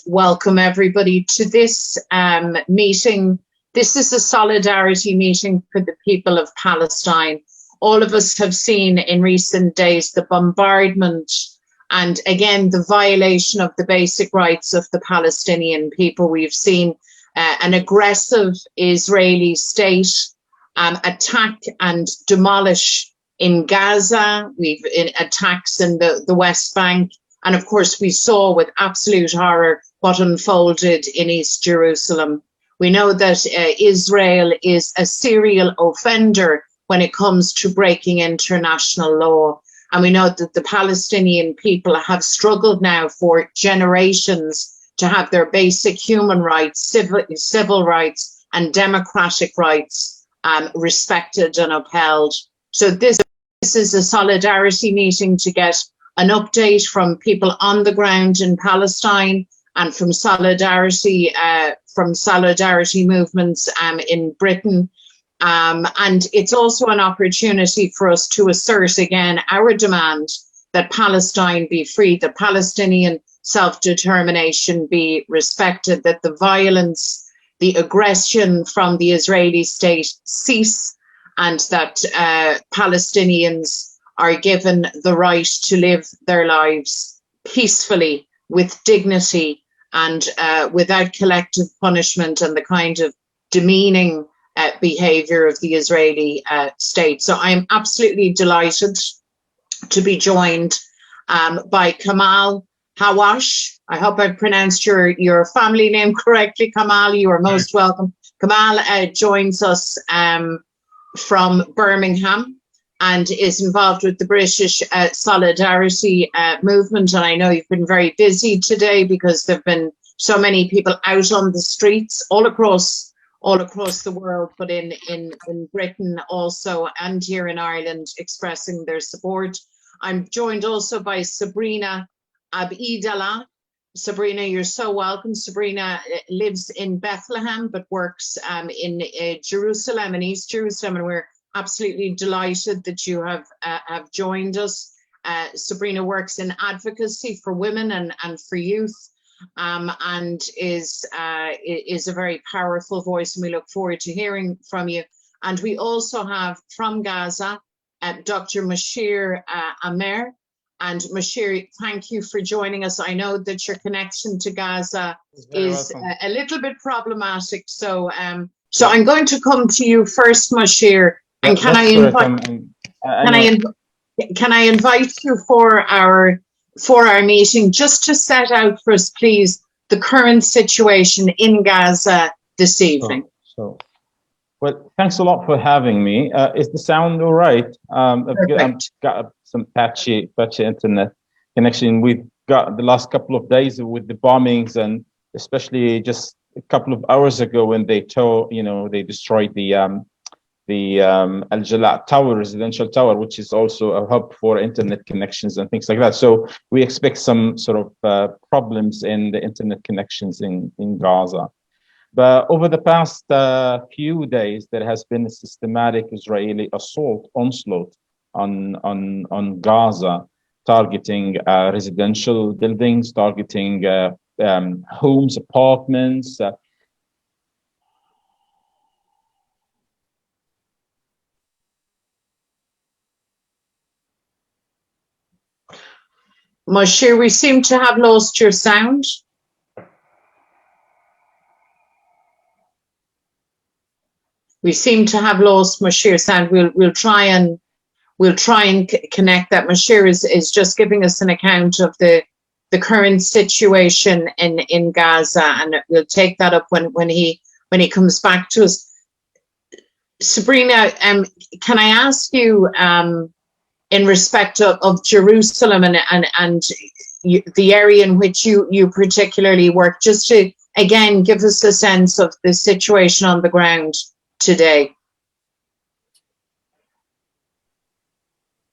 welcome everybody to this meeting. This is a solidarity meeting for the people of Palestine. All of us have seen in recent days the bombardment and again the violation of the basic rights of the Palestinian people. We've seen an aggressive Israeli state attack and demolish in Gaza. We've attacks in the West Bank. And of course, we saw with absolute horror what unfolded in East Jerusalem. We know that Israel is a serial offender when it comes to breaking international law. And we know that the Palestinian people have struggled now for generations to have their basic human rights, civil rights and democratic rights respected and upheld. So this is a solidarity meeting to get an update from people on the ground in Palestine and from solidarity movements in Britain. And it's also an opportunity for us to assert again our demand that Palestine be free, that Palestinian self-determination be respected, that the violence, the aggression from the Israeli state cease, and that Palestinians are given the right to live their lives peacefully, with dignity, and without collective punishment and the kind of demeaning behavior of the Israeli state. So I'm absolutely delighted to be joined by Kamal Hawash. I hope I pronounced your family name correctly, Kamal. You are most welcome. Kamal joins us from Birmingham and is involved with the British Solidarity movement. And I know you've been very busy today because there have been so many people out on the streets all across the world, but in Britain also, and here in Ireland, expressing their support. I'm joined also by Sabrina Abidallah. Sabrina, you're so welcome. Sabrina lives in Bethlehem, but works in Jerusalem, in East Jerusalem, and we're absolutely delighted that you have joined us. Sabrina works in advocacy for women and for youth, and is a very powerful voice, and we look forward to hearing from you. And we also have from Gaza, Dr. Mashir Amer. And Mashir, thank you for joining us. I know that your connection to Gaza is a little bit problematic, so I'm going to come to you first, Mashir. And can I invite you for our meeting just to set out for us, please, the current situation in Gaza this evening? Well, thanks a lot for having me. Is the sound all right? I've got some patchy internet connection. We've got the last couple of days with the bombings, and especially just a couple of hours ago when they destroyed the Al Jalaa Tower, residential tower, which is also a hub for internet connections and things like that. So we expect some sort of problems in the internet connections in Gaza. But over the past few days, there has been a systematic Israeli onslaught on Gaza, targeting residential buildings, targeting homes, apartments. Mashir, we seem to have lost your sound. We seem to have lost Mashir's sound. We'll try and connect that. Mashir is just giving us an account of the current situation in Gaza, and we'll take that up when he comes back to us. Sabrina, can I ask you in respect of Jerusalem and the area in which you particularly work, just to again give us a sense of the situation on the ground today?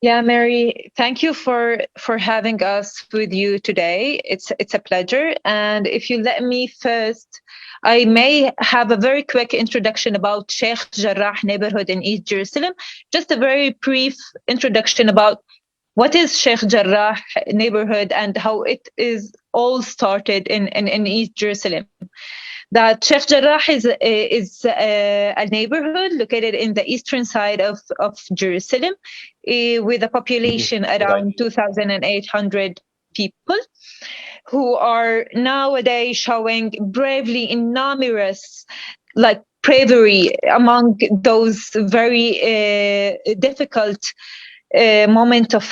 Yeah, Mary, thank you for having us with you today. It's a pleasure. And if you let me first, I may have a very quick introduction about Sheikh Jarrah neighborhood in East Jerusalem. Just a very brief introduction about what is Sheikh Jarrah neighborhood and how it is all started in East Jerusalem. That Sheikh Jarrah is a neighborhood located in the eastern side of Jerusalem, with a population around 2,800 people, who are nowadays showing bravely in numerous, like, bravery among those very difficult moment of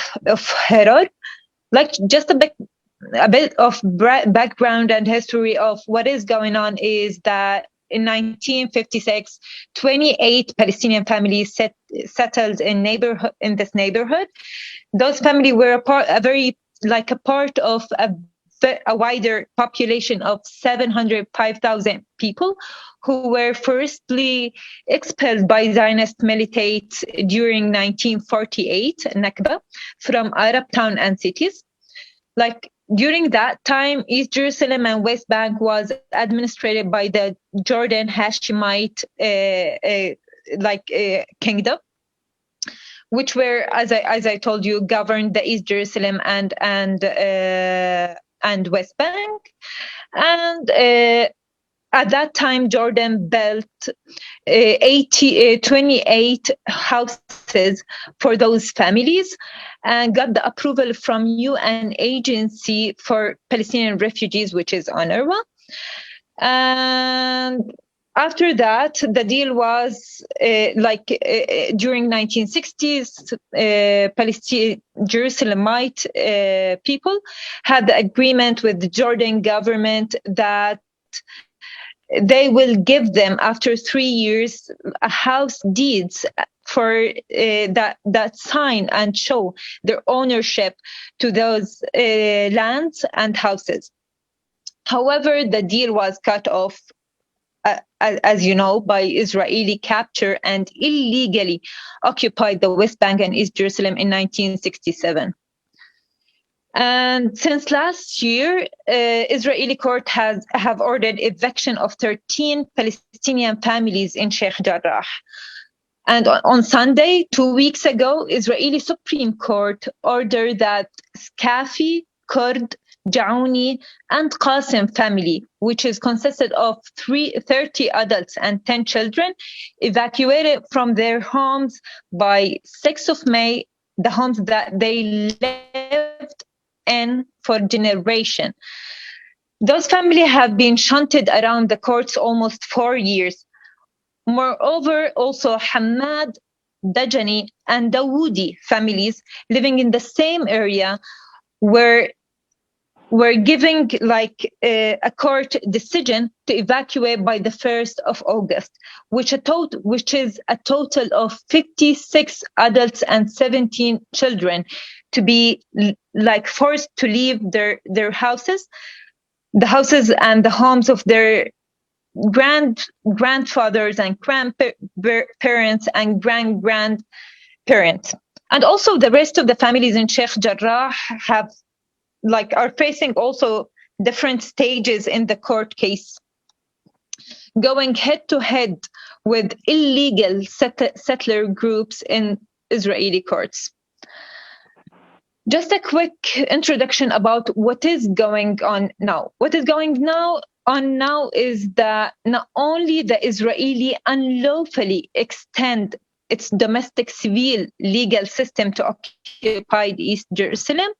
horror. Like, just a bit of background and history of what is going on is that in 1956, 28 Palestinian families settled in this neighborhood. Those families were a part of a wider population of 705,000 people, who were firstly expelled by Zionist militates during 1948 Nakba from Arab towns and cities. Like, during that time, East Jerusalem and West Bank was administered by the Jordan Hashemite kingdom, which were, as I told you, governed the East Jerusalem and West Bank. And at that time, Jordan built 28 houses for those families and got the approval from UN Agency for Palestinian Refugees, which is UNRWA. And after that, the deal was during 1960s, Jerusalemite people had the agreement with the Jordan government that they will give them, after 3 years, a house deeds for that sign and show their ownership to those lands and houses. However, the deal was cut off, as you know, by Israeli capture and illegally occupied the West Bank and East Jerusalem in 1967. And since last year, Israeli court have ordered eviction of 13 Palestinian families in Sheikh Jarrah. And on Sunday, 2 weeks ago, Israeli Supreme Court ordered that Skafi, Kurd, Jaouni, and Qasim family, which is consisted of 30 adults and 10 children, evacuated from their homes by 6th of May, the homes that they lived in for generation. Those families have been shunted around the courts almost 4 years. Moreover, also Hamad, Dajani, and Dawoodi families living in the same area were giving a court decision to evacuate by the 1st of August, which is a total of 56 adults and 17 children to be forced to leave their houses, the houses and the homes of their grandfathers and grandparents and grandparents. And also the rest of the families in Sheikh Jarrah are facing also different stages in the court case, going head to head with illegal settler groups in Israeli courts. Just a quick introduction about what is going on now. What is going on now is that not only the Israeli unlawfully extend its domestic civil legal system to occupied East Jerusalem,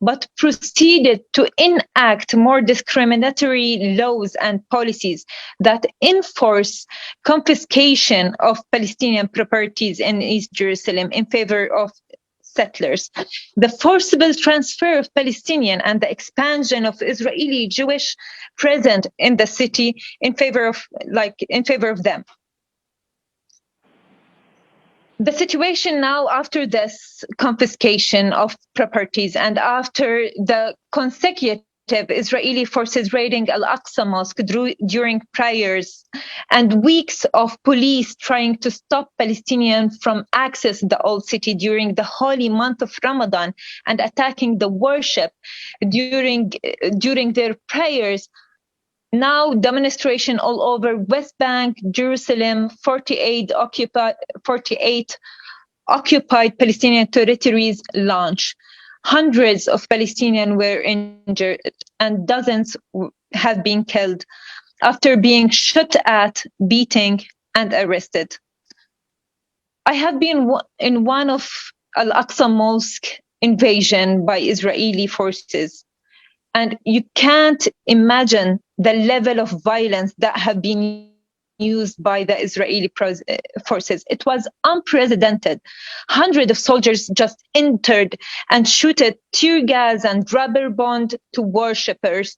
but proceeded to enact more discriminatory laws and policies that enforce confiscation of Palestinian properties in East Jerusalem in favor of settlers, the forcible transfer of Palestinian and the expansion of Israeli Jewish presence in the city in favor of them. The situation now, after this confiscation of properties and after the consecutive Israeli forces raiding Al-Aqsa Mosque during prayers and weeks of police trying to stop Palestinians from access the old city during the holy month of Ramadan and attacking the worship during their prayers. Now demonstration all over West Bank, Jerusalem, 48 occupied Palestinian territories launch. Hundreds of Palestinians were injured and dozens have been killed after being shot at, beaten, and arrested. I have been in one of Al-Aqsa Mosque invasion by Israeli forces, and you can't imagine the level of violence that have been used by the Israeli forces. It was unprecedented. Hundreds of soldiers just entered and shooted tear gas and rubber bond to worshippers,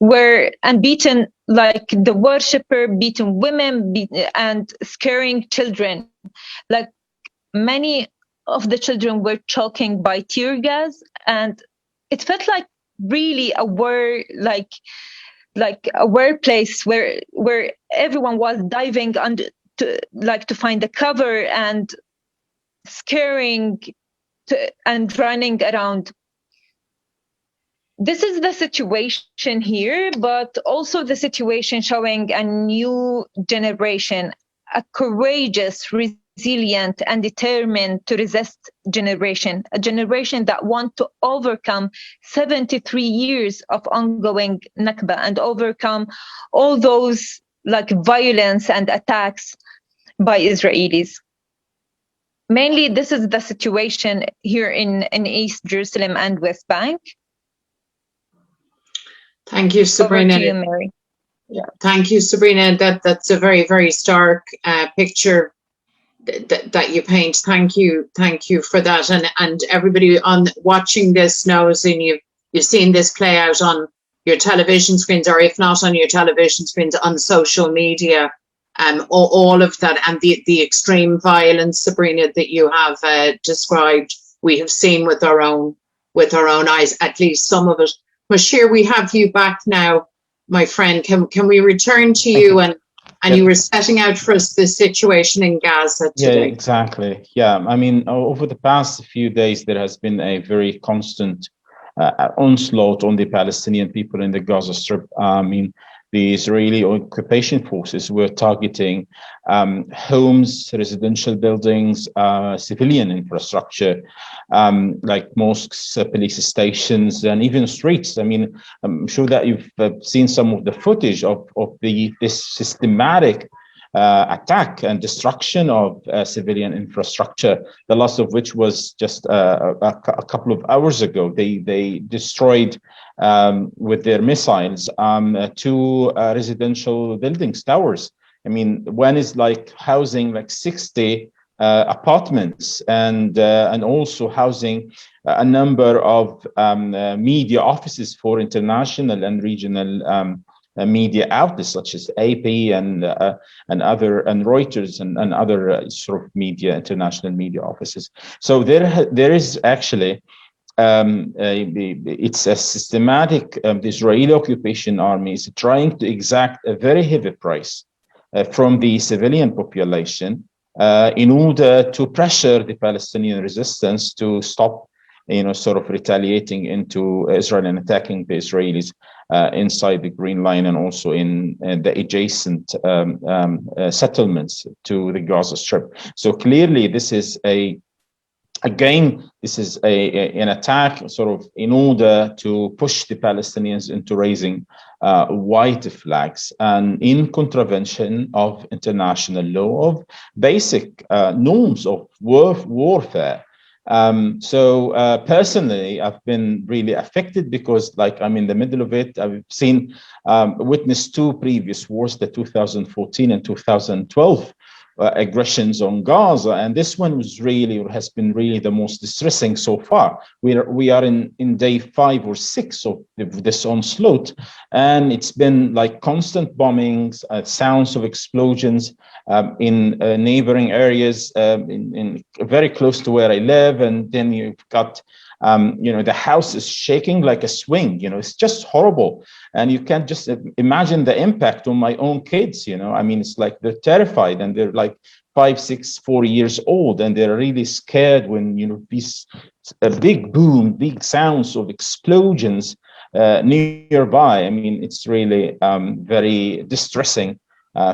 and beaten like the worshipper, beaten women, and scaring children. Like many of the children were choking by tear gas, and it felt like really a war, like a workplace where everyone was diving under to find the cover and scaring and running around. This is the situation here, but also the situation showing a new generation, a courageous, resilient, and determined to resist generation, a generation that want to overcome 73 years of ongoing Nakba and overcome all those like violence and attacks by Israelis. Mainly, this is the situation here in East Jerusalem and West Bank. Thank you, Sabrina. Over to you, Mary. Yeah, thank you, Sabrina. That's a very, very stark picture that you paint. Thank you for that. And everybody on watching this knows, and you've seen this play out on your television screens, or if not on your television screens, on social media. All of that, and the extreme violence, Sabrina, that you have described, we have seen with our own eyes, at least some of it. Mashir, we have you back now, my friend. Can we return to you? And you were setting out for us the situation in Gaza today. Yeah, exactly. Yeah, I mean, over the past few days, there has been a very constant onslaught on the Palestinian people in the Gaza Strip. I mean, the Israeli occupation forces were targeting homes, residential buildings, civilian infrastructure, like mosques, police stations, and even streets. I mean, I'm sure that you've seen some of the footage of this systematic attack and destruction of civilian infrastructure, the last of which was just a couple of hours ago. They destroyed with their missiles 2 residential buildings, towers. I mean, one is like housing like 60 apartments and also housing a number of media offices for international and regional media outlets such as AP and Reuters and other sort of international media offices. So there is actually it's a systematic. The Israeli occupation army is trying to exact a very heavy price from the civilian population in order to pressure the Palestinian resistance to stop, sort of retaliating into Israel and attacking the Israelis inside the Green Line and also in the adjacent settlements to the Gaza Strip. So clearly, this is an attack sort of in order to push the Palestinians into raising white flags and in contravention of international law, of basic norms of warfare. So personally, I've been really affected because, like, I'm in the middle of it. I've witnessed 2 previous wars, the 2014 and 2012 aggressions on Gaza, and this one has been really the most distressing so far. We are in day 5 or 6 of this onslaught, and it's been like constant bombings, sounds of explosions in neighboring areas, in very close to where I live, and then you've got the house is shaking like a swing. It's just horrible. And you can't just imagine the impact on my own kids. I mean, it's like they're terrified, and they're like 5, 6, 4 years old, and they're really scared when, these big boom, big sounds of explosions nearby. I mean, it's really very distressing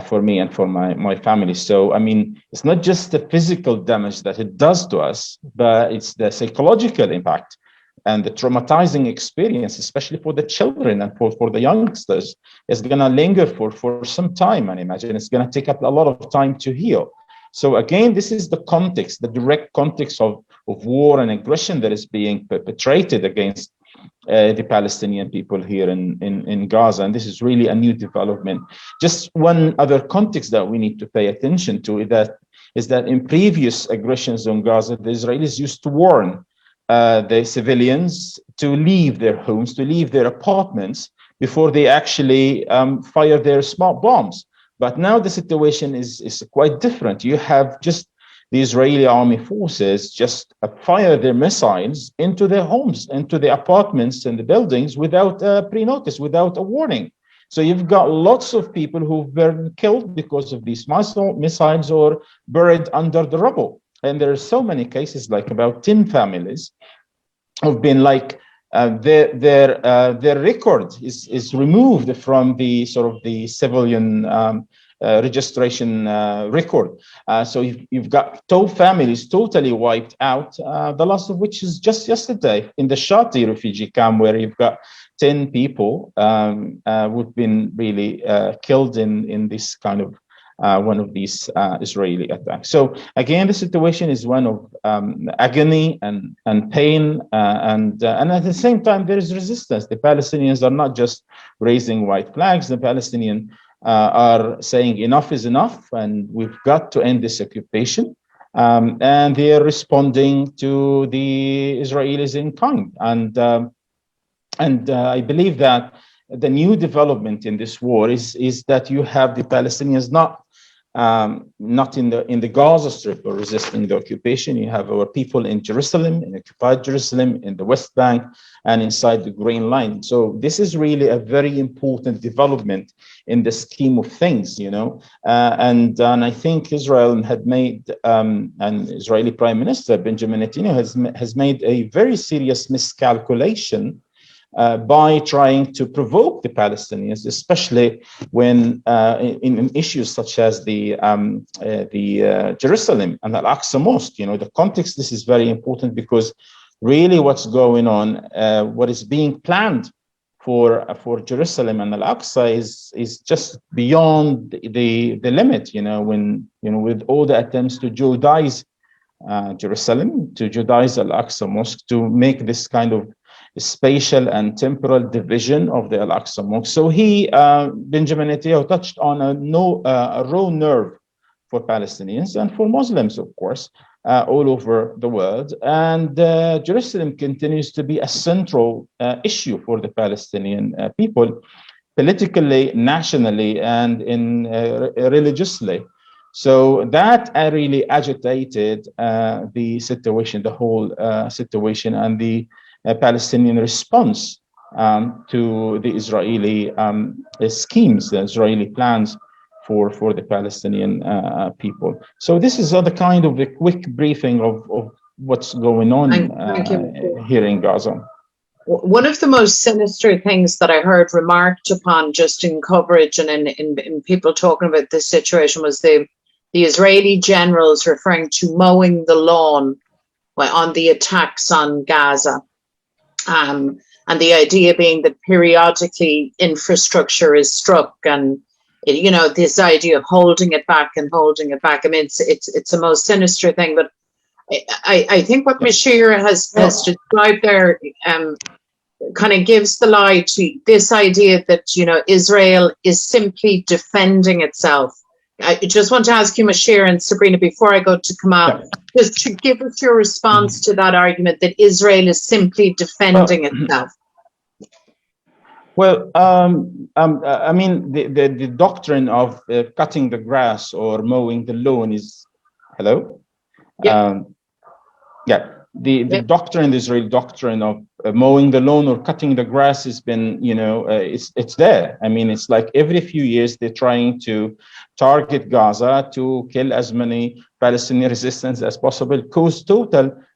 for me and for my family. So, I mean, it's not just the physical damage that it does to us, but it's the psychological impact the traumatizing experience, especially for the children and for the youngsters, is going to linger for some time. And imagine it's going to take up a lot of time to heal. So again, this is the context, the direct context of war and aggression that is being perpetrated against the Palestinian people here in Gaza. And this is really a new development. Just one other context that we need to pay attention to is that in previous aggressions on Gaza, the Israelis used to warn the civilians to leave their homes, to leave their apartments before they actually fire their smart bombs. But now the situation is quite different. You have just the Israeli army forces just fire their missiles into their homes, into the apartments and the buildings without pre-notice, without a warning. So you've got lots of people who've been killed because of these missiles or buried under the rubble. And there are so many cases, like about 10 families who've been like, their record is removed from the sort of the civilian registration record. So you've got 2 families totally wiped out, the last of which is just yesterday in the Shati refugee camp, where you've got 10 people who've been really killed in this kind of one of these Israeli attacks. So again, the situation is one of agony and pain, and at the same time there is resistance. The Palestinians are not just raising white flags. The Palestinians are saying enough is enough, and we've got to end this occupation. And they are responding to the Israelis in kind. And I believe that the new development in this war is that you have the Palestinians not in the Gaza Strip or resisting the occupation. You have our people in Jerusalem, in occupied Jerusalem, in the West Bank, and inside the Green Line. So this is really a very important development in the scheme of things, you know. And I think Israel had made, and Israeli Prime Minister Benjamin Netanyahu has made a very serious miscalculation by trying to provoke the Palestinians, especially when in issues such as the Jerusalem and Al-Aqsa Mosque. You know, the context, this is very important, because really what's going on, what is being planned for Jerusalem and Al-Aqsa is just beyond the limit. You know, when, you know, with all the attempts to Judaize Jerusalem, to Judaize Al-Aqsa Mosque, to make this kind of spatial and temporal division of the Al-Aqsa Mosque. So Benjamin Netanyahu touched on a raw nerve for Palestinians and for Muslims, of course, all over the world. And Jerusalem continues to be a central issue for the Palestinian people, politically, nationally, and religiously. So that really agitated the situation, the whole situation, and the Palestinian response to the Israeli schemes, the Israeli plans for the Palestinian people. So this is the kind of a quick briefing of what's going on here in Gaza. One of the most sinister things that I heard remarked upon just in coverage and in people talking about this situation was the Israeli generals referring to mowing the lawn on the attacks on Gaza. And the idea being that periodically infrastructure is struck, and you know, this idea of holding it back. I mean, it's the most sinister thing. But I think what Mashir has described there kind of gives the lie to this idea that, you know, Israel is simply defending itself. I just want to ask you, Mashir and Sabrina, before I go to Kamal, just to give us your response to that argument that Israel is simply defending itself. Well, I mean, the doctrine of cutting the grass or mowing the lawn is, hello? Yeah. The doctrine, the Israeli doctrine of mowing the lawn or cutting the grass has been, you know, it's there. I mean, it's like every few years they're trying to target Gaza to kill as many Palestinian resistance as possible, cause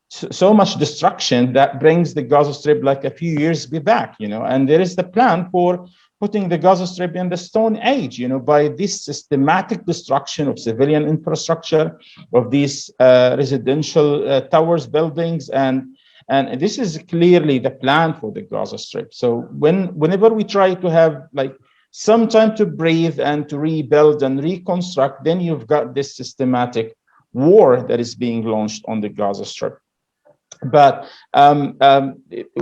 so much destruction that brings the Gaza Strip like a few years back, you know. And there is the plan for putting the Gaza Strip in the Stone Age, you know, by this systematic destruction of civilian infrastructure, of these residential towers, buildings, and And this is clearly the plan for the Gaza Strip. So whenever we try to have like some time to breathe and to rebuild and reconstruct, then you've got this systematic war that is being launched on the Gaza Strip. But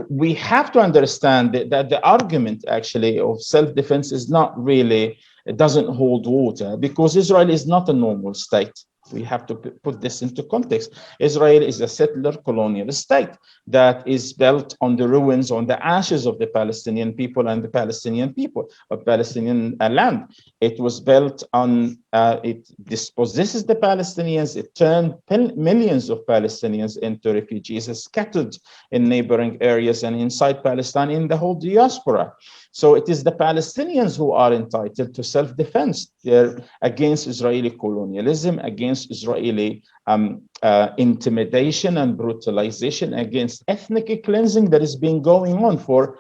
we have to understand that the argument actually of self-defense is not really, it doesn't hold water, because Israel is not a normal state. We have to put this into context. Israel is a settler colonial state that is built on the ruins, on the ashes of the Palestinian people and the Palestinian people of Palestinian land. It was built on, it dispossesses the Palestinians. It turned millions of Palestinians into refugees, scattered in neighboring areas and inside Palestine in the whole diaspora. So it is the Palestinians who are entitled to self-defense. They're against Israeli colonialism, against Israeli intimidation and brutalization, against ethnic cleansing that has been going on for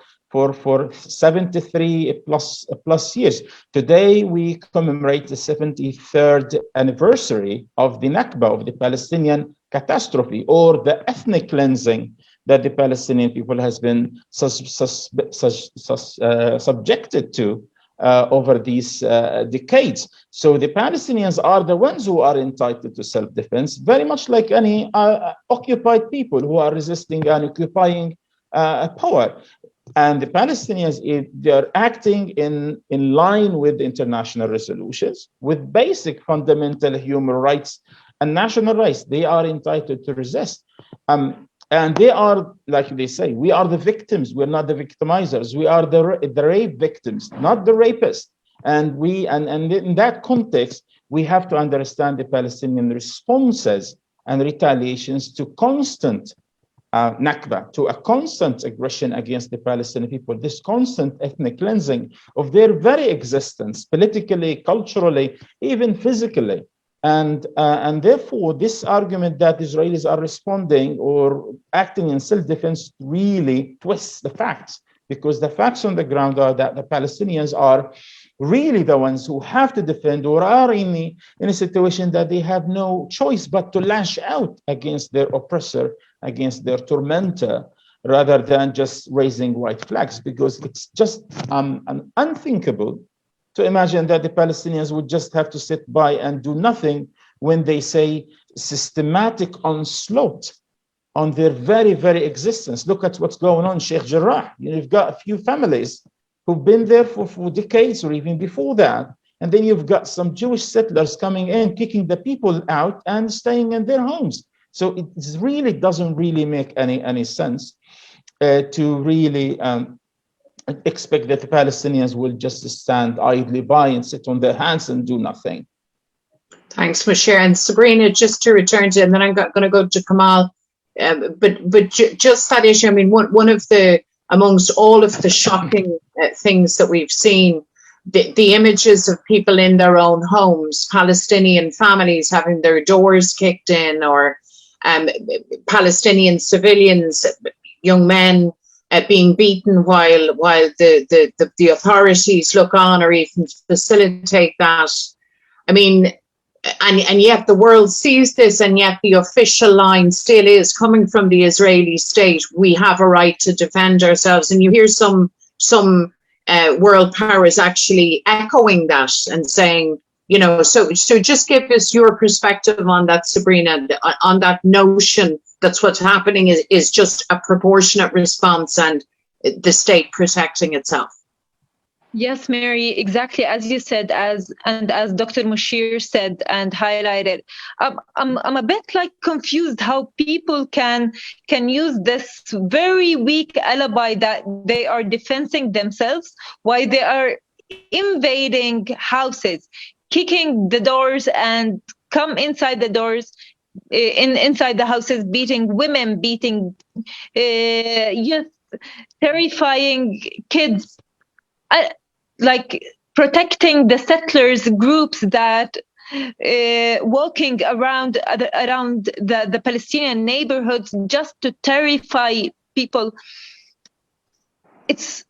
73 plus years. Today, we commemorate the 73rd anniversary of the Nakba, of the Palestinian catastrophe, or the ethnic cleansing that the Palestinian people has been subjected to over these decades. So the Palestinians are the ones who are entitled to self-defense, very much like any occupied people who are resisting and occupying power. And the Palestinians, they're acting in line with international resolutions, with basic fundamental human rights and national rights. They are entitled to resist. And they are, like they say, we are the victims. We're not the victimizers. We are the rape victims, not the rapists. And in that context, we have to understand the Palestinian responses and retaliations to constant Nakba, to a constant aggression against the Palestinian people, this constant ethnic cleansing of their very existence, politically, culturally, even physically. And therefore, this argument that Israelis are responding or acting in self-defense really twists the facts, because the facts on the ground are that the Palestinians are really the ones who have to defend, or are in a situation that they have no choice but to lash out against their oppressor, against their tormentor, rather than just raising white flags, because it's just unthinkable to imagine that the Palestinians would just have to sit by and do nothing when they say systematic onslaught on their very, very existence. Look at what's going on in Sheikh Jarrah. You've got a few families who've been there for decades or even before that. And then you've got some Jewish settlers coming in, kicking the people out and staying in their homes. So it really doesn't really make any sense to really expect that the Palestinians will just stand idly by and sit on their hands and do nothing. Thanks, Moshe. And Sabrina, just to return to, and then I'm going to go to Kamal. But just that issue, I mean, one of the, amongst all of the shocking things that we've seen, the images of people in their own homes, Palestinian families having their doors kicked in, or Palestinian civilians, young men, being beaten while the authorities look on or even facilitate that. I mean, and yet the world sees this, and yet the official line still is coming from the Israeli state: we have a right to defend ourselves. And you hear some world powers actually echoing that and saying, you know, so just give us your perspective on that, Sabrina, on that notion that's what's happening is just a proportionate response and the state protecting itself. Yes, Mary, exactly as you said, as Dr. Mushir said and highlighted. I'm a bit like confused how people can use this very weak alibi that they are defending themselves while they are invading houses, kicking the doors and come inside the doors, inside the houses, beating women, beating, terrifying kids, like protecting the settlers groups that walking around the Palestinian neighborhoods just to terrify people. It's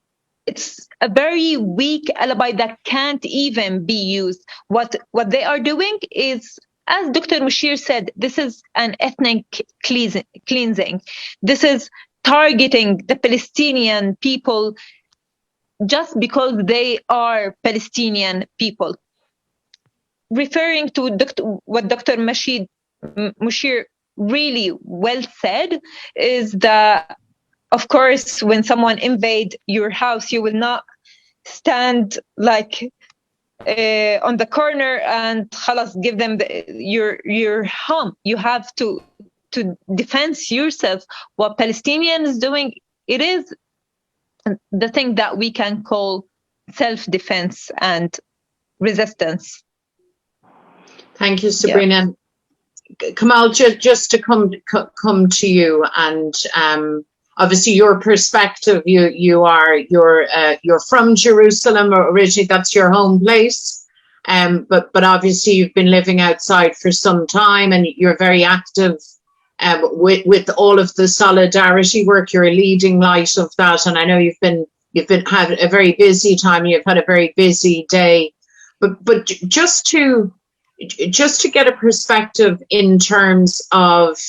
a very weak alibi that can't even be used. What they are doing is as Dr. Mushir said, this is an ethnic cleansing. This is targeting the Palestinian people just because they are Palestinian people. Referring to what Dr. Mushir really well said is that, of course, when someone invades your house, you will not stand like on the corner and khalas, give them your home. You have to defend yourself. What Palestinian is doing, it is the thing that we can call self-defense and resistance. Thank you, Sabrina. Yeah. Kamal, just to come to you, and obviously your perspective, you're from Jerusalem originally, that's your home place, but obviously you've been living outside for some time, and you're very active with all of the solidarity work. You're a leading light of that, and I know you've had a very busy time. You've had a very busy day, but just to get a perspective in terms of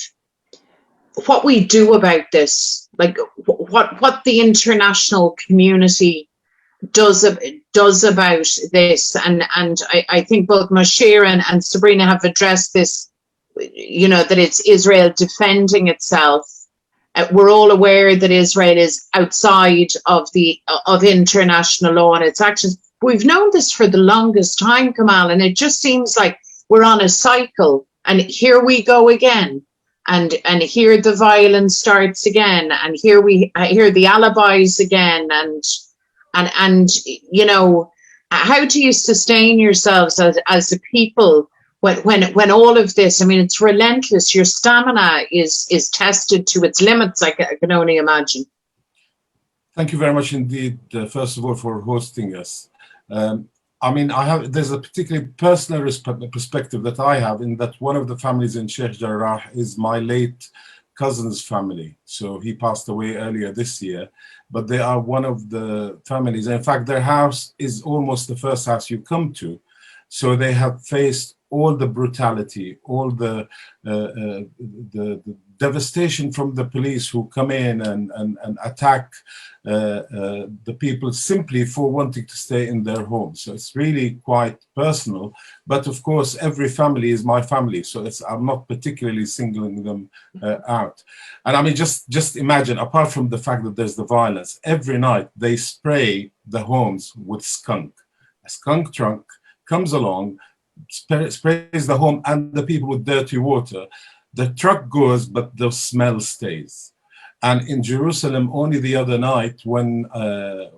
what we do about this, like what the international community does about this, and I think both Mushir and Sabrina have addressed this. You know, that it's Israel defending itself. We're all aware that Israel is outside of international law and its actions. We've known this for the longest time, Kamal, and it just seems like we're on a cycle, and here we go again, and here the violence starts again, and here the alibis again, and you know, how do you sustain yourselves as a people when all of this? I mean, it's relentless. Your stamina is tested to its limits. I can only imagine. Thank you very much indeed, first of all, for hosting us. I mean, there's a particularly personal perspective that I have, in that one of the families in Sheikh Jarrah is my late cousin's family. So he passed away earlier this year, but they are one of the families. In fact, their house is almost the first house you come to. So they have faced all the brutality, all the devastation from the police who come in and attack the people simply for wanting to stay in their homes. So it's really quite personal. But of course, every family is my family, so I'm not particularly singling them out. And I mean, just imagine, apart from the fact that there's the violence, every night they spray the homes with skunk. A skunk truck comes along, sprays the home and the people with dirty water. The truck goes, but the smell stays. And in Jerusalem, only the other night, when the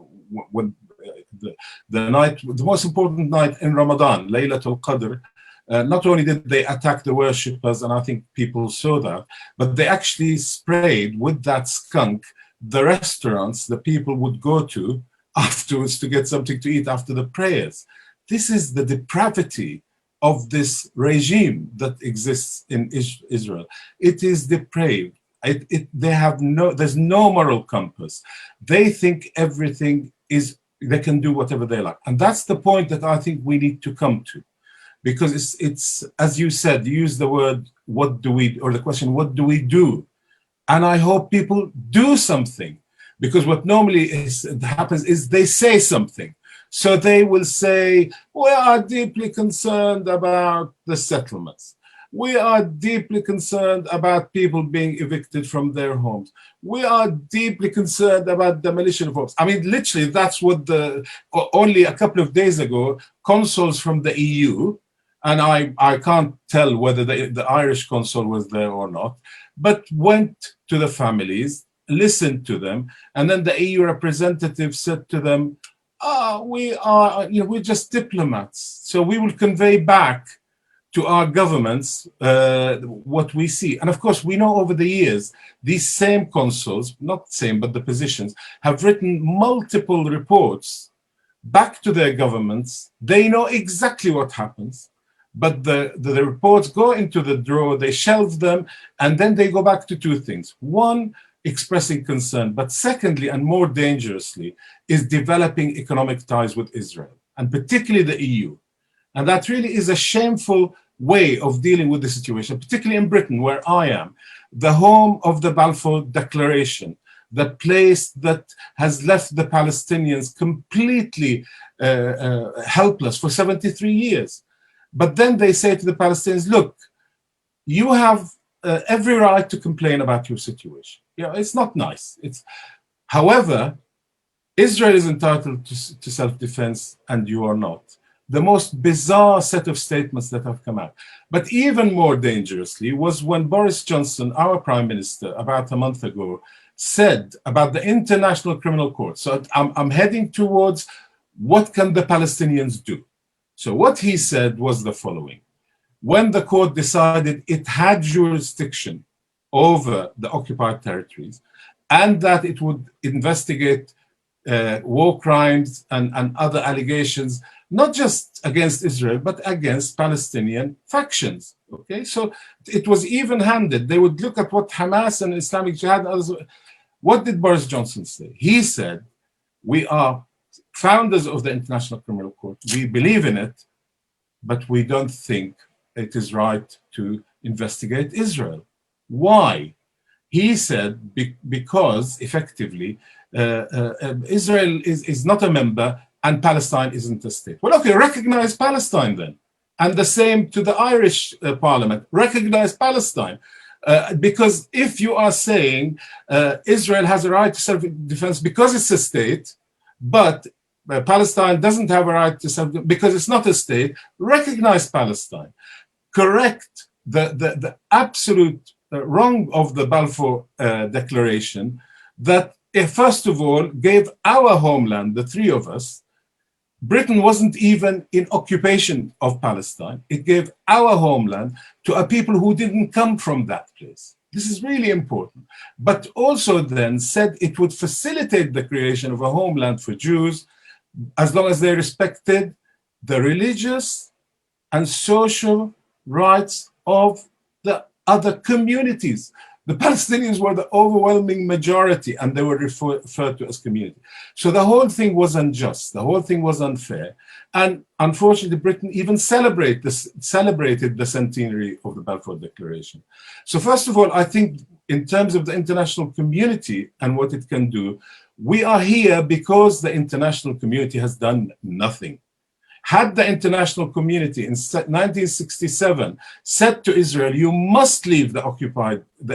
most important night in Ramadan, Laylatul Qadr, not only did they attack the worshippers, and I think people saw that, but they actually sprayed with that skunk the restaurants the people would go to afterwards to get something to eat after the prayers. This is the depravity of this regime that exists in Israel. It is depraved. There's no moral compass. They think everything is, they can do whatever they like. And that's the point that I think we need to come to. Because it's as you said, you use the word, what do we, or the question, what do we do? And I hope people do something. Because what normally happens is they say something. So they will say, we are deeply concerned about the settlements. We are deeply concerned about people being evicted from their homes. We are deeply concerned about demolition of homes. I mean, literally, that's what only a couple of days ago, consuls from the EU, and I can't tell whether the Irish consul was there or not, but went to the families, listened to them, and then the EU representative said to them, we're just diplomats. So we will convey back to our governments what we see. And of course, we know over the years, these same consuls, not same, but the positions, have written multiple reports back to their governments. They know exactly what happens, but the reports go into the drawer, they shelve them, and then they go back to two things. One, expressing concern, but secondly, and more dangerously, is developing economic ties with Israel, and particularly the EU. And that really is a shameful way of dealing with the situation, particularly in Britain, where I am, the home of the Balfour Declaration, the place that has left the Palestinians completely helpless for 73 years. But then they say to the Palestinians, look, you have every right to complain about your situation. It's not nice. However, Israel is entitled to self-defense and you are not. The most bizarre set of statements that have come out. But even more dangerously was when Boris Johnson, our prime minister, about a month ago, said about the International Criminal Court. So I'm heading towards what can the Palestinians do. So what he said was the following. When the court decided it had jurisdiction over the occupied territories and that it would investigate war crimes and other allegations, not just against Israel, but against Palestinian factions. Okay, so it was even-handed. They would look at what Hamas and Islamic Jihad and others. What did Boris Johnson say? He said, we are founders of the International Criminal Court. We believe in it, but we don't think it is right to investigate Israel. Why? He said, because effectively, Israel is not a member and Palestine isn't a state. Well, okay, recognize Palestine then. And the same to the Irish parliament, recognize Palestine. Because if you are saying Israel has a right to self-defense because it's a state, but Palestine doesn't have a right to self-defense because it's not a state, recognize Palestine. Correct the absolute wrong of the Balfour Declaration that first of all gave our homeland, the three of us. Britain wasn't even in occupation of Palestine. It gave our homeland to a people who didn't come from that place. This is really important. But also then said it would facilitate the creation of a homeland for Jews as long as they respected the religious and social rights of the other communities. The Palestinians were the overwhelming majority and they were referred to as community. So the whole thing was unjust. The whole thing was unfair. And unfortunately, Britain even celebrated the centenary of the Balfour Declaration. So first of all, I think in terms of the international community and what it can do, we are here because the international community has done nothing. Had the international community in 1967 said to Israel, you must leave the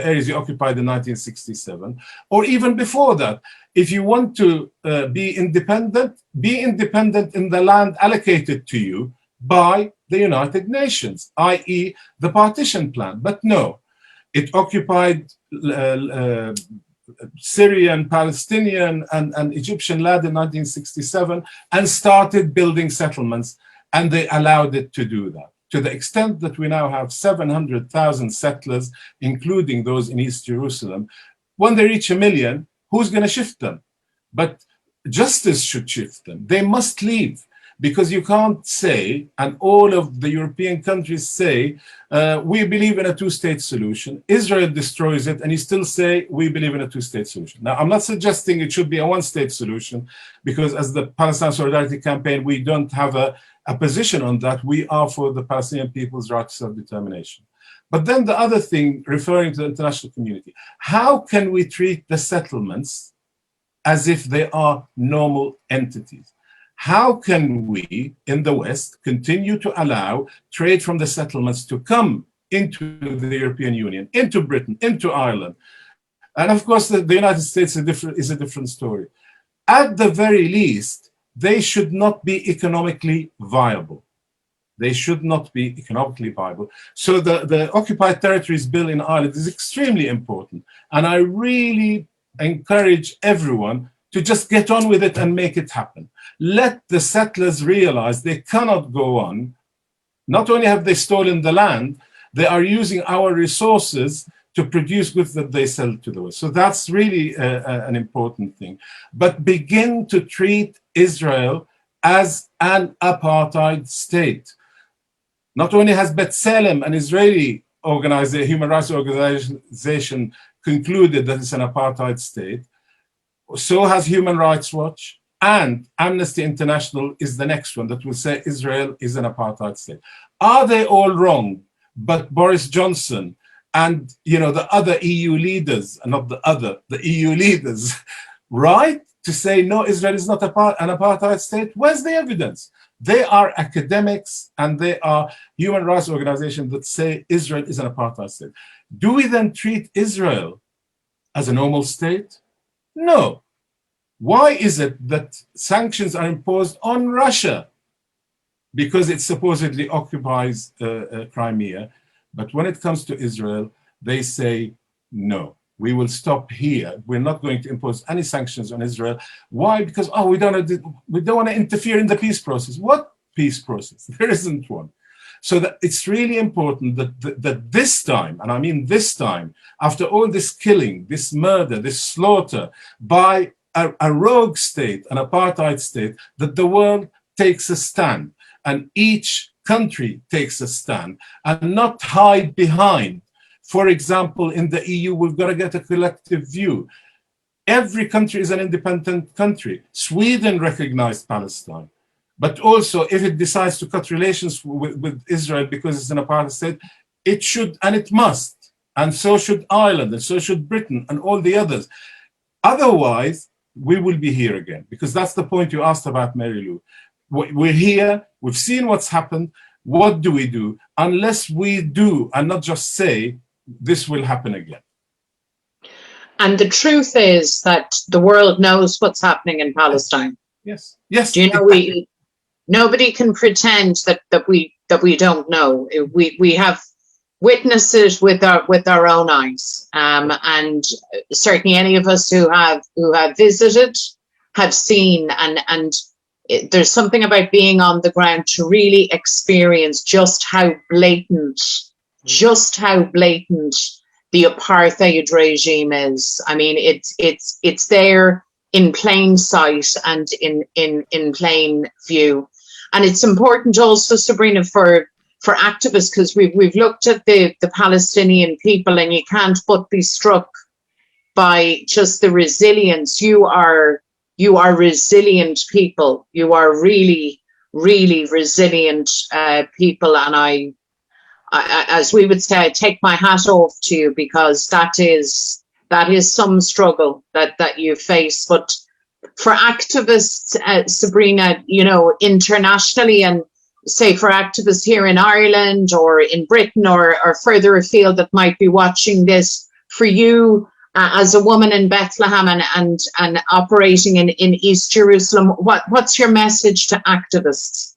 areas you occupied in 1967, or even before that, if you want to be independent in the land allocated to you by the United Nations, i.e. the partition plan. But no, it occupied Syrian, Palestinian, and Egyptian land in 1967 and started building settlements, and they allowed it to do that. To the extent that we now have 700,000 settlers, including those in East Jerusalem. When they reach 1 million, who's going to shift them? But justice should shift them. They must leave. Because you can't say, and all of the European countries say, we believe in a two-state solution. Israel destroys it, and you still say, we believe in a two-state solution. Now, I'm not suggesting it should be a one-state solution, because as the Palestine Solidarity Campaign, we don't have a position on that. We are for the Palestinian people's right to self-determination. But then the other thing, referring to the international community, how can we treat the settlements as if they are normal entities? How can we, in the West, continue to allow trade from the settlements to come into the European Union, into Britain, into Ireland? And of course, the United States is a different story. At the very least, they should not be economically viable. They should not be economically viable. So the Occupied Territories Bill in Ireland is extremely important. And I really encourage everyone to just get on with it and make it happen. Let the settlers realize they cannot go on. Not only have they stolen the land, they are using our resources to produce goods that they sell to the West. So that's really an important thing. But begin to treat Israel as an apartheid state. Not only has B'Tselem, an Israeli human rights organization, concluded that it's an apartheid state, so has Human Rights Watch, And Amnesty International is the next one that will say Israel is an apartheid state. Are they all wrong? But Boris Johnson and the other EU leaders, not the EU leaders, right, to say no, Israel is not an apartheid state? Where's the evidence? They are academics and they are human rights organizations that say Israel is an apartheid state. Do we then treat Israel as a normal state? No. Why is it that sanctions are imposed on Russia? Because it supposedly occupies Crimea. But when it comes to Israel, they say, no, we will stop here. We're not going to impose any sanctions on Israel. Why? Because, we don't want to interfere in the peace process. What peace process? There isn't one. So that it's really important that this time, and I mean this time, after all this killing, this murder, this slaughter by a rogue state, an apartheid state, that the world takes a stand and each country takes a stand and not hide behind. For example, in the EU, we've got to get a collective view. Every country is an independent country. Sweden recognized Palestine. But also, if it decides to cut relations with Israel because it's an apartheid state, it should and it must. And so should Ireland, and so should Britain, and all the others. Otherwise, we will be here again, because that's the point you asked about, Mary Lou. We're here, we've seen what's happened. What do we do? Unless we do and not just say, this will happen again. And the truth is that the world knows what's happening in Palestine. Yes. Yes. Do you know, nobody can pretend that we don't know. We have witnessed it with our own eyes, and certainly any of us who have visited have seen, and there's something about being on the ground to really experience just how blatant the apartheid regime is. I mean, it's there in plain sight and in plain view. And it's important also, Sabrina, for activists, because we've looked at the Palestinian people, and you can't but be struck by just the resilience. You are resilient people. You are really, really resilient people. And I, as we would say, I take my hat off to you, because that is some struggle that you face. But for activists, Sabrina, internationally, and say for activists here in Ireland or in Britain or further afield that might be watching this, for you as a woman in Bethlehem and operating in East Jerusalem, what's your message to activists?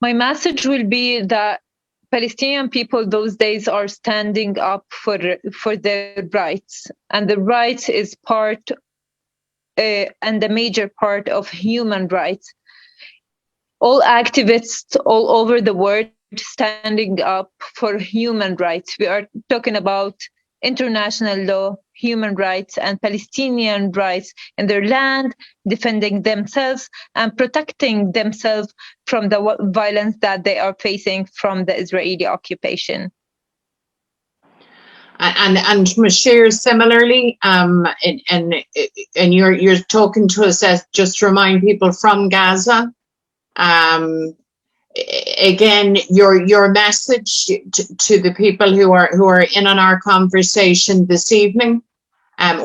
My message will be that Palestinian people those days are standing up for their rights, and the rights is part and the major part of human rights. All activists all over the world standing up for human rights. We are talking about international law, human rights, and Palestinian rights in their land, defending themselves and protecting themselves from the violence that they are facing from the Israeli occupation. And Mashir, similarly, and you're talking to us as, just to remind people, from Gaza. Again, your message to the people who are in on our conversation this evening.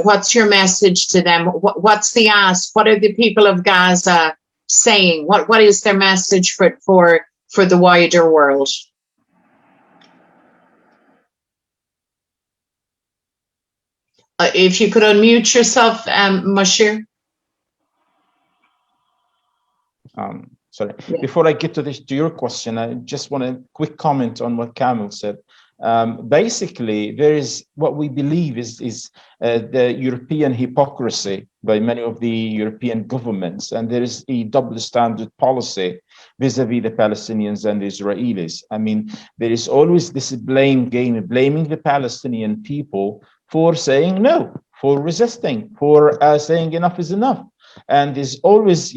What's your message to them? What's the ask? What are the people of Gaza saying? What is their message for the wider world? If you could unmute yourself, Mashir. Sorry. Yeah. Before I get to your question, I just want a quick comment on what Kamel said. Basically, there is what we believe is the European hypocrisy by many of the European governments, and there is a double standard policy vis-a-vis the Palestinians and the Israelis. I mean, there is always this blame game, blaming the Palestinian people for saying no, for resisting, for saying enough is enough, and there's always,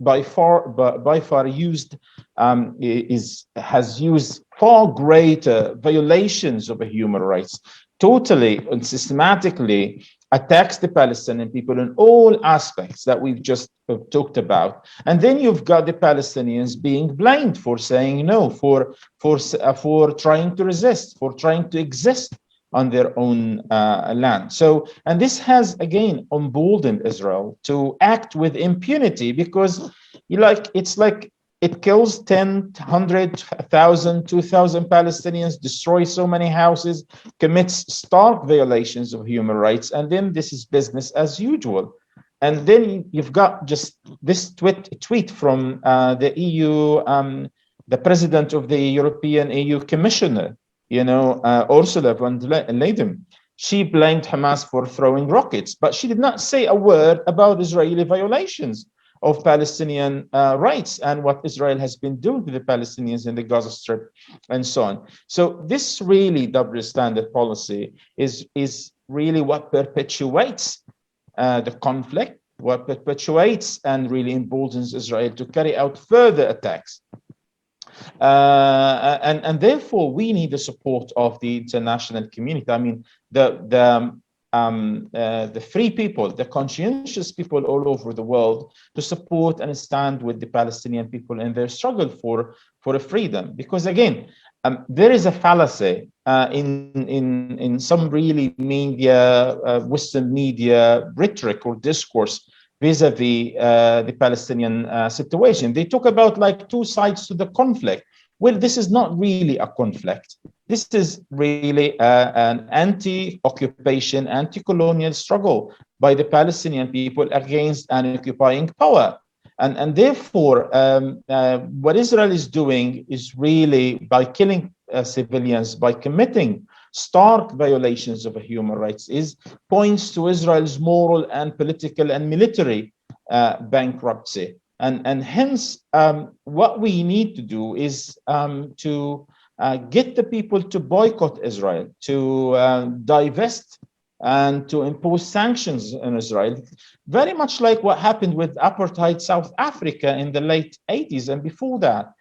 by far used has used far greater violations of human rights, totally and systematically attacks the Palestinian people in all aspects that we've just talked about. And then you've got the Palestinians being blamed for saying no, for trying to resist, for trying to exist on their own land. So, and this has again emboldened Israel to act with impunity, because it's like it kills 10, 100, 1,000, 2,000 Palestinians, destroys so many houses, commits stark violations of human rights, and then this is business as usual. And then you've got just this tweet from the EU, the president of the European EU Commissioner, Ursula von der Leyen. She blamed Hamas for throwing rockets, but she did not say a word about Israeli violations of Palestinian rights and what Israel has been doing to the Palestinians in the Gaza Strip and so on. So this really double standard policy is really what perpetuates the conflict, what perpetuates and really emboldens Israel to carry out further attacks. And therefore, we need the support of the international community. I mean, the free people, the conscientious people all over the world, to support and stand with the Palestinian people in their struggle for a freedom. Because again, there is a fallacy in some really media, Western media rhetoric or discourse vis-a-vis the Palestinian situation. They talk about like two sides to the conflict. Well, this is not really a conflict. This is really an anti-occupation, anti-colonial struggle by the Palestinian people against an occupying power. And therefore, what Israel is doing is really, by killing civilians, by committing stark violations of human rights, points to Israel's moral and political and military bankruptcy. And hence, what we need to do is to get the people to boycott Israel, to divest and to impose sanctions on Israel, very much like what happened with apartheid South Africa in the late 80s and before that,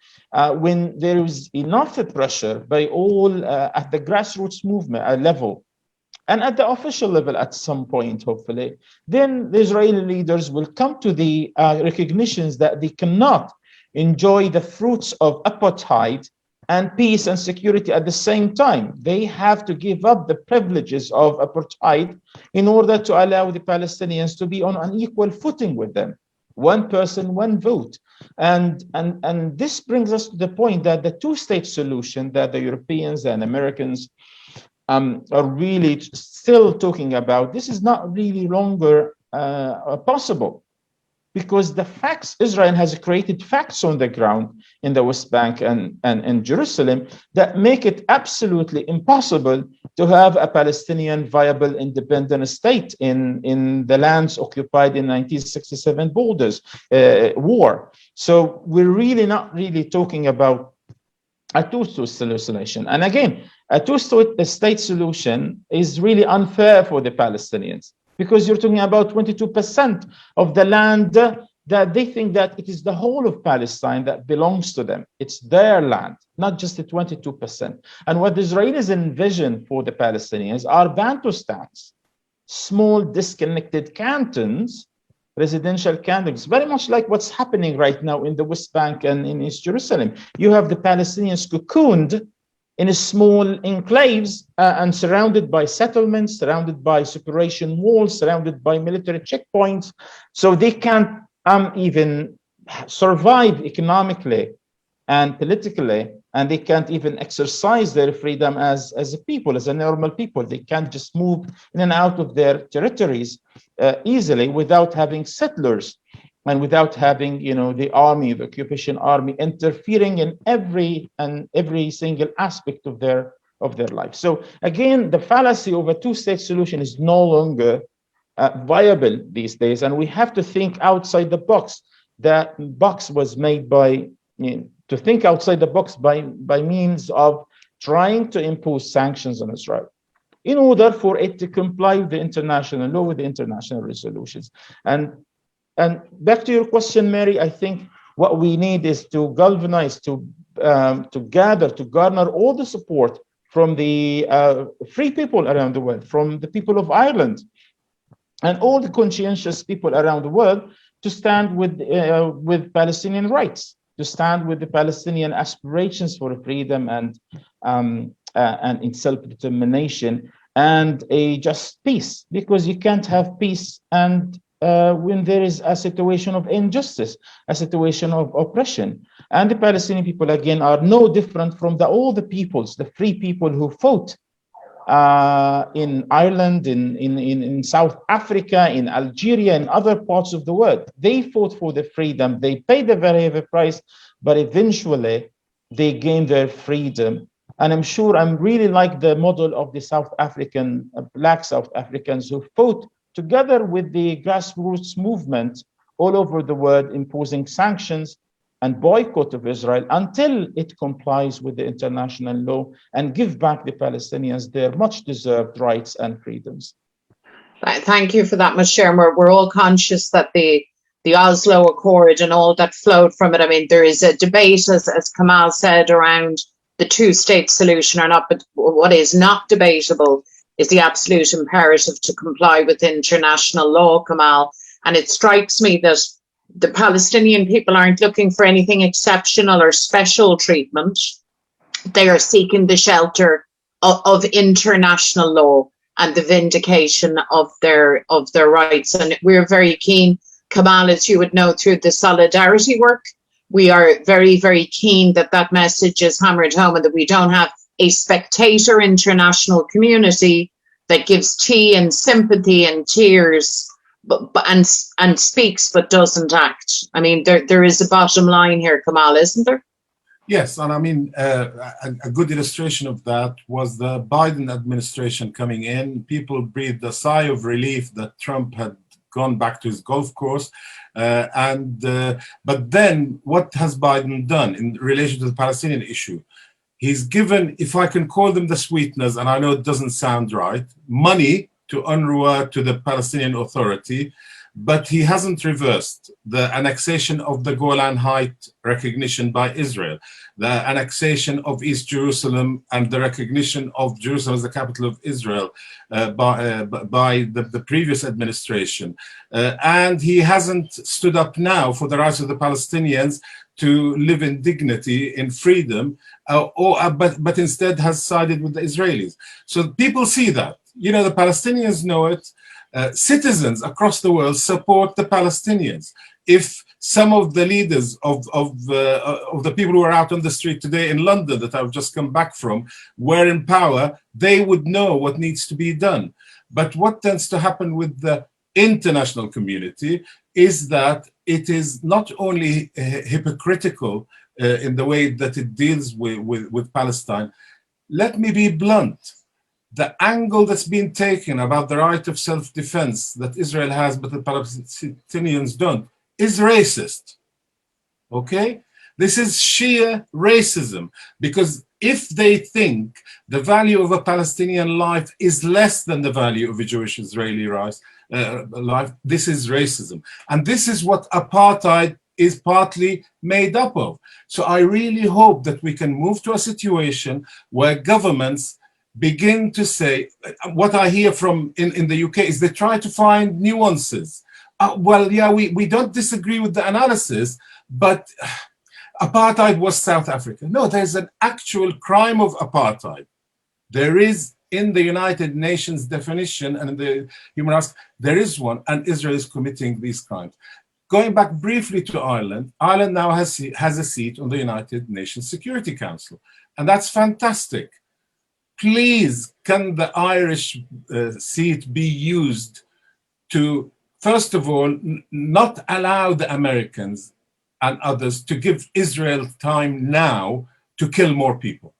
when there was enough pressure by all at the grassroots movement level and at the official level at some point, hopefully, then the Israeli leaders will come to the recognitions that they cannot enjoy the fruits of apartheid and peace and security at the same time. They have to give up the privileges of apartheid in order to allow the Palestinians to be on an equal footing with them. One person, one vote. And this brings us to the point that the two-state solution that the Europeans and Americans are really still talking about, this is not really longer possible, because the facts, Israel has created facts on the ground in the West Bank and Jerusalem that make it absolutely impossible to have a Palestinian viable independent state in the lands occupied in 1967 borders war. So we're really not really talking about a two-state solution. And again, a two-state solution is really unfair for the Palestinians, because you're talking about 22% of the land that they think that it is the whole of Palestine that belongs to them. It's their land, not just the 22%. And what the Israelis envision for the Palestinians are Bantustans, small disconnected cantons, residential cantons, very much like what's happening right now in the West Bank and in East Jerusalem. You have the Palestinians cocooned in a small enclaves and surrounded by settlements, surrounded by separation walls, surrounded by military checkpoints. So they can't even survive economically and politically, and they can't even exercise their freedom as a people, as a normal people. They can't just move in and out of their territories easily without having settlers and without having, the army, the occupation army, interfering in every single aspect of their life. So again, the fallacy of a two-state solution is no longer viable these days, and we have to think outside the box. That box was made to think outside the box by means of trying to impose sanctions on Israel in order for it to comply with the international law, with the international resolutions. And back to your question, Mary, I think what we need is to galvanize, to to gather, to garner all the support from the free people around the world, from the people of Ireland, and all the conscientious people around the world, to stand with Palestinian rights, to stand with the Palestinian aspirations for freedom and in self-determination and a just peace, because you can't have peace and when there is a situation of injustice, a situation of oppression. And the Palestinian people, again, are no different from all the peoples, the free people who fought in Ireland, in South Africa, in Algeria, in other parts of the world. They fought for the freedom. They paid a very heavy price, but eventually they gained their freedom. And I'm sure I'm really like the model of the South African, Black South Africans who fought together with the grassroots movement all over the world, imposing sanctions and boycott of Israel until it complies with the international law and give back the Palestinians their much deserved rights and freedoms. Thank you for that, Moshe. We're all conscious that the Oslo Accord and all that flowed from it. I mean, there is a debate, as Kamal said, around the two-state solution or not, but what is not debatable is the absolute imperative to comply with international law, Kamal. And it strikes me that the Palestinian people aren't looking for anything exceptional or special treatment. They are seeking the shelter of international law and the vindication of their rights. And we're very keen, Kamal, as you would know, through the solidarity work, we are very, very keen that that message is hammered home and that we don't have a spectator international community that gives tea and sympathy and tears and speaks but doesn't act. I mean, there is a bottom line here, Kamal, isn't there? Yes, and I mean, a good illustration of that was the Biden administration coming in. People breathed a sigh of relief that Trump had gone back to his golf course. But then what has Biden done in relation to the Palestinian issue? He's given, if I can call them the sweeteners, and I know it doesn't sound right, money to UNRWA, to the Palestinian Authority, but he hasn't reversed the annexation of the Golan Heights recognition by Israel, the annexation of East Jerusalem and the recognition of Jerusalem as the capital of Israel by the previous administration. And he hasn't stood up now for the rights of the Palestinians to live in dignity, in freedom, but instead has sided with the Israelis. So people see that. You know, the Palestinians know it. Citizens across the world support the Palestinians. If some of the leaders of the people who are out on the street today in London that I've just come back from were in power, they would know what needs to be done. But what tends to happen with the international community is that it is not only hypocritical in the way that it deals with Palestine. Let me be blunt. The angle that's been taken about the right of self-defense that Israel has, but the Palestinians don't, is racist. Okay? This is sheer racism, because if they think the value of a Palestinian life is less than the value of a Jewish Israeli life, this is racism. And this is what apartheid is partly made up of. So I really hope that we can move to a situation where governments begin to say, what I hear from in the UK is they try to find nuances. Well, yeah, we don't disagree with the analysis, but apartheid was South Africa. No, there's an actual crime of apartheid. There is in the United Nations definition and in the human rights, there is one, and Israel is committing these crimes. Going back briefly to Ireland, Ireland now has a seat on the United Nations Security Council, and that's fantastic. Please, can the Irish seat be used to, first of all, not allow the Americans and others to give Israel time now to kill more people?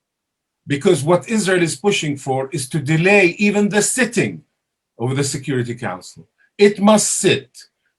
Because what Israel is pushing for is to delay even the sitting of the Security Council. It must sit.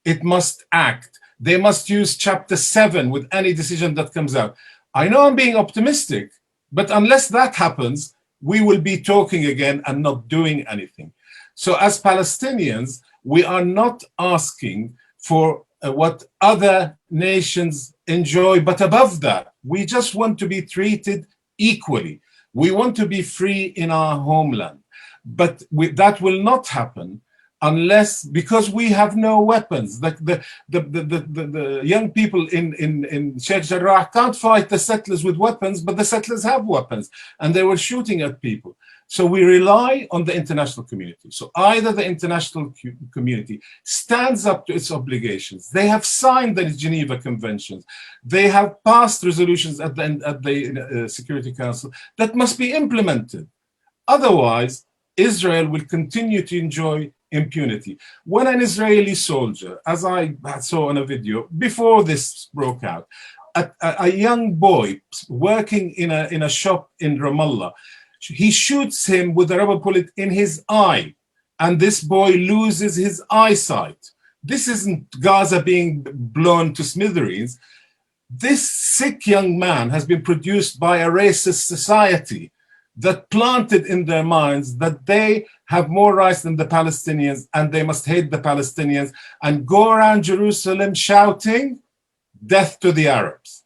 It must act. They must use Chapter 7 with any decision that comes out. I know I'm being optimistic, but unless that happens, we will be talking again and not doing anything. So as Palestinians, we are not asking for what other nations enjoy, but above that, We just want to be treated equally. We want to be free in our homeland. But that will not happen unless, because we have no weapons. The young people in Sheikh Jarrah can't fight the settlers with weapons, but the settlers have weapons, and they were shooting at people. So we rely on the international community. So either the international community stands up to its obligations. They have signed the Geneva Conventions. They have passed resolutions at the Security Council that must be implemented. Otherwise, Israel will continue to enjoy impunity. When an Israeli soldier, as I saw on a video before this broke out, a young boy working in a shop in Ramallah, he shoots him with a rubber bullet in his eye, and this boy loses his eyesight. This isn't Gaza being blown to smithereens. This sick young man has been produced by a racist society that planted in their minds that they have more rights than the Palestinians and they must hate the Palestinians and go around Jerusalem shouting, "Death to the Arabs."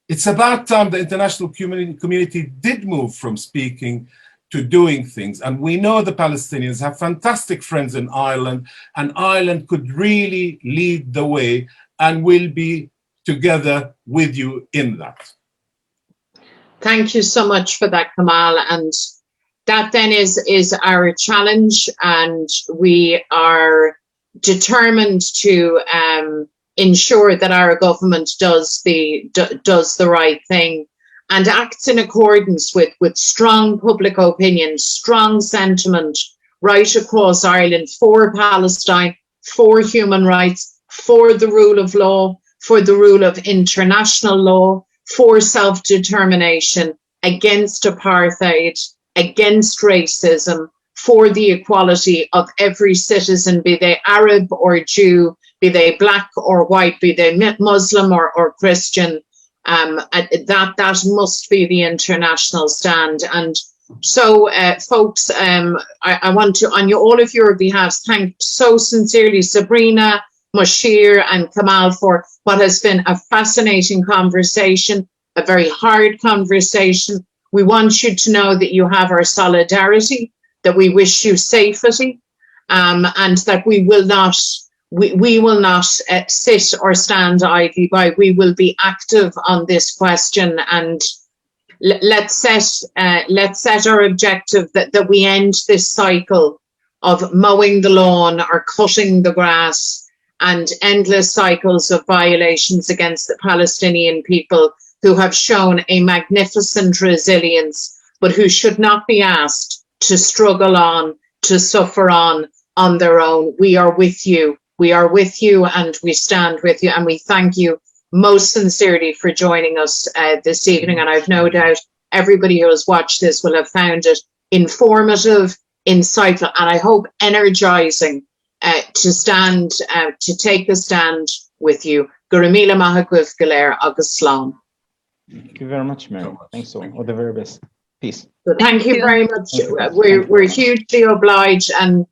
It's about time the international community did move from speaking to doing things. And we know the Palestinians have fantastic friends in Ireland, and Ireland could really lead the way and will be together with you in that. Thank you so much for that, Kamal. And that then is our challenge, and we are determined to ensure that our government does the right thing and acts in accordance with strong public opinion, strong sentiment right across Ireland for Palestine, for human rights, for the rule of law, for the rule of international law, for self-determination, against apartheid, against racism, for the equality of every citizen, be they Arab or Jew, be they black or white, be they Muslim or Christian. That must be the international stand. And so, folks, I want to, on all of your behalves, thank so sincerely Sabrina, Moshir and Kamal for what has been a fascinating conversation, a very hard conversation. We want you to know that you have our solidarity, that we wish you safety, and that we will not sit or stand idly by. We will be active on this question, and let's set our objective that we end this cycle of mowing the lawn or cutting the grass and endless cycles of violations against the Palestinian people, who have shown a magnificent resilience, but who should not be asked to struggle on, to suffer on their own. We are with you. We are with you, and we stand with you, and we thank you most sincerely for joining us this evening. And I've no doubt everybody who has watched this will have found it informative, insightful, and I hope energizing to take a stand with you. Guramila Mahagwif Galer Agus Slán. Thank you very much, Mary. Thanks so much. All the very best. Peace. So thank you very much. We're hugely obliged, and